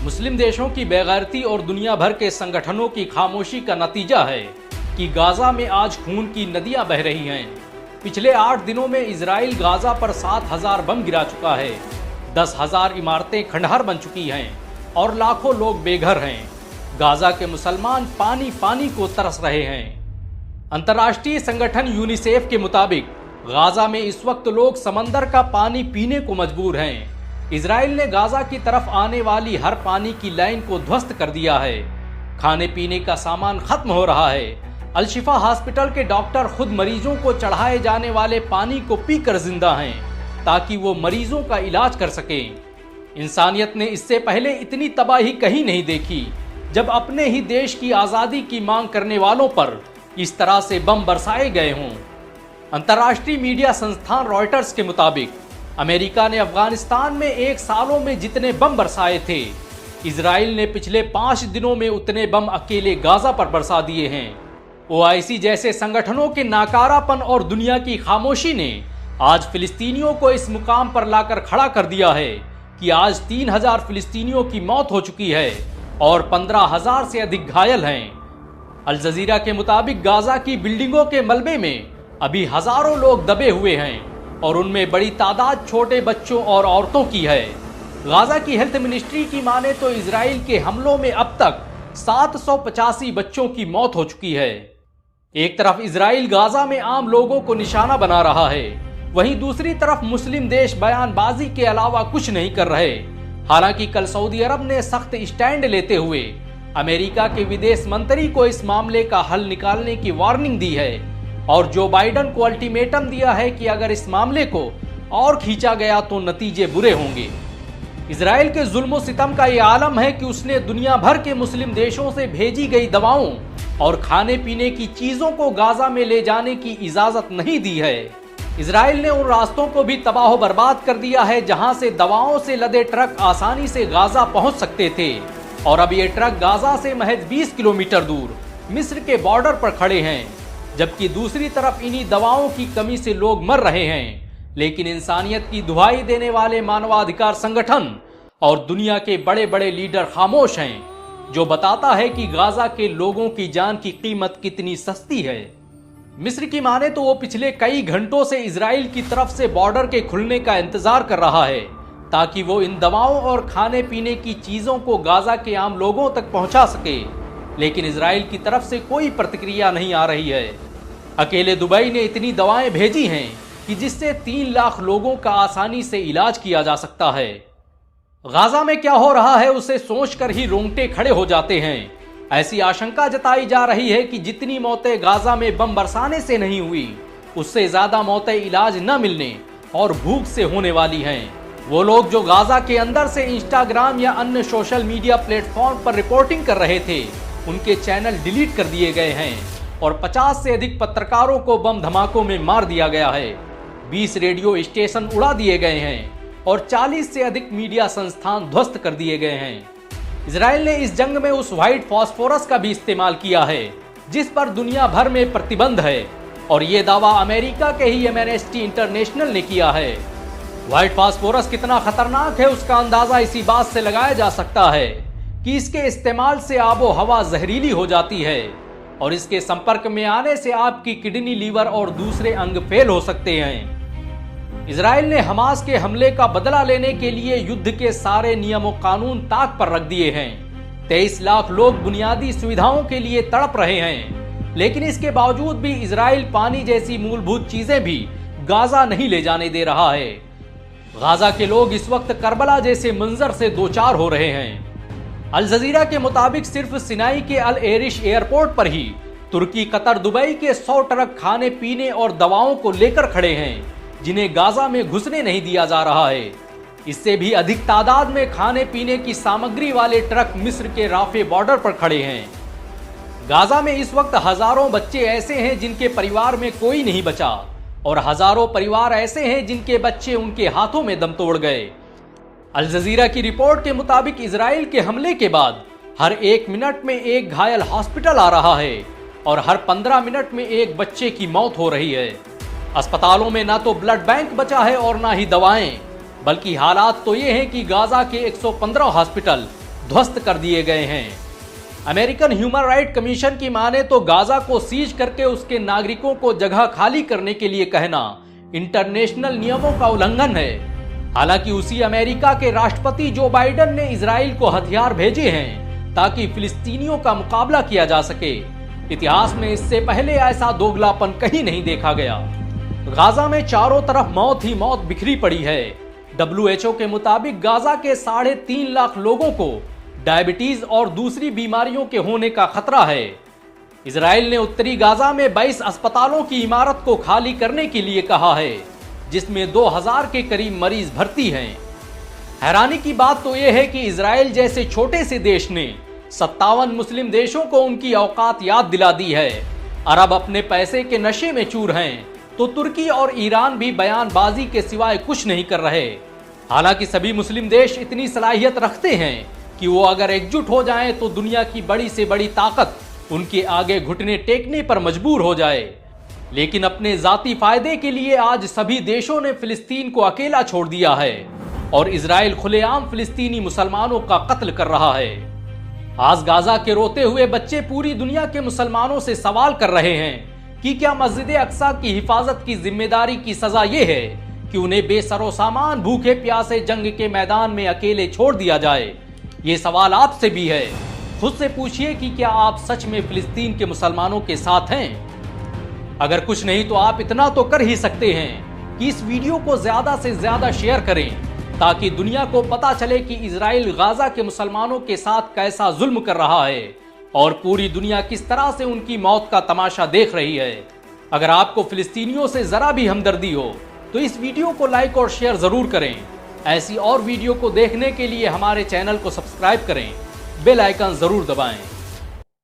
मुस्लिम देशों की बेगैरती और दुनिया भर के संगठनों की खामोशी का नतीजा है कि गाजा में आज खून की नदियां बह रही हैं। पिछले 8 दिनों में इजराइल गाजा पर 7,000 बम गिरा चुका है, 10,000 इमारतें खंडहर बन चुकी हैं और लाखों लोग बेघर हैं। गाजा के मुसलमान पानी पानी को तरस रहे हैं। अंतर्राष्ट्रीय संगठन यूनिसेफ के मुताबिक गाजा में इस वक्त लोग समंदर का पानी पीने को मजबूर हैं। इजराइल ने गाजा की तरफ आने वाली हर पानी की लाइन को ध्वस्त कर दिया है। खाने पीने का सामान खत्म हो रहा है। अल शिफा हॉस्पिटल के डॉक्टर खुद मरीजों को चढ़ाए जाने वाले पानी को पीकर जिंदा हैं ताकि वो मरीजों का इलाज कर सकें। इंसानियत ने इससे पहले इतनी तबाही कहीं नहीं देखी जब अपने ही देश की आज़ादी की मांग करने वालों पर इस तरह से बम बरसाए गए हों। अंतर्राष्ट्रीय मीडिया संस्थान रॉयटर्स के मुताबिक अमेरिका ने अफगानिस्तान में 1 सालों में जितने बम बरसाए थे, इजराइल ने पिछले 5 दिनों में उतने बम अकेले गाजा पर बरसा दिए हैं। ओआईसी जैसे संगठनों के नाकारापन और दुनिया की खामोशी ने आज फिलिस्तीनियों को इस मुकाम पर लाकर खड़ा कर दिया है कि आज 3,000 फिलिस्तीनियों की मौत हो चुकी है और 15,000 से अधिक घायल हैं। अल जजीरा के मुताबिक गाजा की बिल्डिंगों के मलबे में अभी हजारों लोग दबे हुए हैं और उनमें बड़ी तादाद छोटे बच्चों और औरतों की है। गाजा की हेल्थ मिनिस्ट्री की माने तो इजराइल के हमलों में अब तक 785 बच्चों की मौत हो चुकी है। एक तरफ इजराइल गाजा में आम लोगों को निशाना बना रहा है, वहीं दूसरी तरफ मुस्लिम देश बयानबाजी के अलावा कुछ नहीं कर रहे। हालांकि कल सऊदी अरब ने सख्त स्टैंड लेते हुए अमेरिका के विदेश मंत्री को इस मामले का हल निकालने की वार्निंग दी है और जो बाइडन को अल्टीमेटम दिया है कि अगर इस मामले को और खींचा गया तो नतीजे बुरे होंगे। इजराइल के जुल्म सितम का ये आलम है कि उसने दुनिया भर के मुस्लिम देशों से भेजी गई दवाओं और खाने पीने की चीजों को गाजा में ले जाने की इजाजत नहीं दी है। इजराइल ने उन रास्तों को भी तबाह बर्बाद कर दिया है जहां से दवाओं से लदे ट्रक आसानी से गाजा पहुंच सकते थे और अब ये ट्रक गाजा से महज 20 किलोमीटर दूर मिस्र के बॉर्डर पर खड़े हैं, जबकि दूसरी तरफ इन्हीं दवाओं की कमी से लोग मर रहे हैं। लेकिन इंसानियत की दुहाई देने वाले मानवाधिकार संगठन और दुनिया के बड़े बड़े लीडर खामोश हैं, जो बताता है कि गाजा के लोगों की जान की कीमत कितनी सस्ती है। मिस्र की माने तो वो पिछले कई घंटों से इजराइल की तरफ से बॉर्डर के खुलने का इंतजार कर रहा है ताकि वो इन दवाओं और खाने पीने की चीजों को गाजा के आम लोगों तक पहुंचा सके, लेकिन इजराइल की तरफ से कोई प्रतिक्रिया नहीं आ रही है। अकेले दुबई ने इतनी दवाएं भेजी हैं कि जिससे 3 लाख लोगों का आसानी से इलाज किया जा सकता है। गाजा में क्या हो रहा है उसे सोचकर ही रोंगटे खड़े हो जाते हैं। ऐसी आशंका जताई जा रही है कि जितनी मौतें गाजा में बम बरसाने से नहीं हुई, उससे ज्यादा मौतें इलाज न मिलने और भूख से होने वाली हैं। वो लोग जो गाजा के अंदर से इंस्टाग्राम या अन्य सोशल मीडिया प्लेटफॉर्म पर रिपोर्टिंग कर रहे थे, उनके चैनल डिलीट कर दिए गए हैं और 50 से अधिक पत्रकारों को बम धमाकों में मार दिया गया है। 20 रेडियो स्टेशन उड़ा दिए गए हैं और 40 से अधिक मीडिया संस्थान ध्वस्त कर दिए गए हैं। इजराइल ने इस जंग में उस व्हाइट फास्फोरस का भी इस्तेमाल किया है जिस पर दुनिया भर में प्रतिबंध है और ये दावा अमेरिका के ही एमनेस्टी इंटरनेशनल ने किया है। व्हाइट फास्फोरस कितना खतरनाक है उसका अंदाजा इसी बात से लगाया जा सकता है कि इसके इस्तेमाल से आबो हवा जहरीली हो जाती है और इसके संपर्क में आने से आपकी किडनी, लीवर और दूसरे अंग फेल हो सकते हैं। इजराइल ने हमास के हमले का बदला लेने के लिए युद्ध के सारे नियम और कानून ताक पर रख दिए हैं। 23 लाख लोग बुनियादी सुविधाओं के लिए तड़प रहे हैं, लेकिन इसके बावजूद भी इजराइल पानी जैसी मूलभूत चीजें भी गाजा नहीं ले जाने दे रहा है। गाजा के लोग इस वक्त करबला जैसे मंजर से दो चार हो रहे हैं। अल जजीरा के मुताबिक सिर्फ सिनाई के अल एरिश एयरपोर्ट पर ही तुर्की, कतर, दुबई के 100 ट्रक खाने पीने और दवाओं को लेकर खड़े हैं जिन्हें गाजा में घुसने नहीं दिया जा रहा है। इससे भी अधिक तादाद में खाने पीने की सामग्री वाले ट्रक मिस्र के राफे बॉर्डर पर खड़े हैं। गाजा में इस वक्त हजारों बच्चे ऐसे हैं जिनके परिवार में कोई नहीं बचा और हजारों परिवार ऐसे हैं जिनके बच्चे उनके हाथों में दम तोड़ गए। अल जजीरा की रिपोर्ट के मुताबिक इजराइल के हमले के बाद हर 1 मिनट में एक घायल हॉस्पिटल आ रहा है और हर 15 मिनट में एक बच्चे की मौत हो रही है। अस्पतालों में ना तो ब्लड बैंक बचा है और ना ही दवाएं, बल्कि हालात तो ये हैं कि गाजा के 115 हॉस्पिटल ध्वस्त कर दिए गए हैं। अमेरिकन ह्यूमन राइट कमीशन की माने तो गाजा को सीज करके उसके नागरिकों को जगह खाली करने के लिए कहना इंटरनेशनल नियमों का उल्लंघन है। हालांकि उसी अमेरिका के राष्ट्रपति जो बाइडेन ने इजराइल को हथियार भेजे हैं ताकि फिलिस्तीनियों का मुकाबला किया जा सके। इतिहास में इससे पहले ऐसा दोगलापन कहीं नहीं देखा गया। गाजा में चारों तरफ मौत ही मौत बिखरी पड़ी है। WHO के मुताबिक गाजा के 3.5 लाख लोगों को डायबिटीज और दूसरी बीमारियों के होने का खतरा है। इजराइल ने उत्तरी गाजा में 22 अस्पतालों की इमारत को खाली करने के लिए कहा है, जिसमें 2000 के करीब मरीज भर्ती हैं। हैरानी की बात तो यह है कि इजराइल जैसे छोटे से देश ने 57 मुस्लिम देशों को उनकी औकात याद दिला दी है। अरब अपने पैसे के नशे में चूर हैं, तो तुर्की और ईरान भी बयानबाजी के सिवाय कुछ नहीं कर रहे। हालांकि सभी मुस्लिम देश इतनी सलाहियत रखते हैं कि वो अगर एकजुट हो जाएं तो दुनिया की बड़ी से बड़ी ताकत उनके आगे घुटने टेकने पर मजबूर हो जाए। लेकिन अपने जाती फायदे के लिए आज सभी देशों ने फिलिस्तीन को अकेला छोड़ दिया है और इजराइल खुलेआम फिलिस्तीनी मुसलमानों का कत्ल कर रहा है। आज गाजा के रोते हुए बच्चे पूरी दुनिया के मुसलमानों से सवाल कर रहे हैं कि क्या मस्जिद अक्सा की हिफाजत की जिम्मेदारी की सजा ये है कि उन्हें बेसरो सामान भूखे प्यासे जंग के मैदान में अकेले छोड़ दिया जाए। ये सवाल आपसे भी है। खुद से पूछिए कि क्या आप सच में फिलिस्तीन के मुसलमानों के साथ हैं। अगर कुछ नहीं तो आप इतना तो कर ही सकते हैं कि इस वीडियो को ज्यादा से ज्यादा शेयर करें, ताकि दुनिया को पता चले कि इजराइल गाजा के मुसलमानों के साथ कैसा जुल्म कर रहा है और पूरी दुनिया किस तरह से उनकी मौत का तमाशा देख रही है। अगर आपको फिलिस्तीनियों से जरा भी हमदर्दी हो तो इस वीडियो को लाइक और शेयर जरूर करें। ऐसी और वीडियो को देखने के लिए हमारे चैनल को सब्सक्राइब करें, बेल आइकन जरूर दबाएं।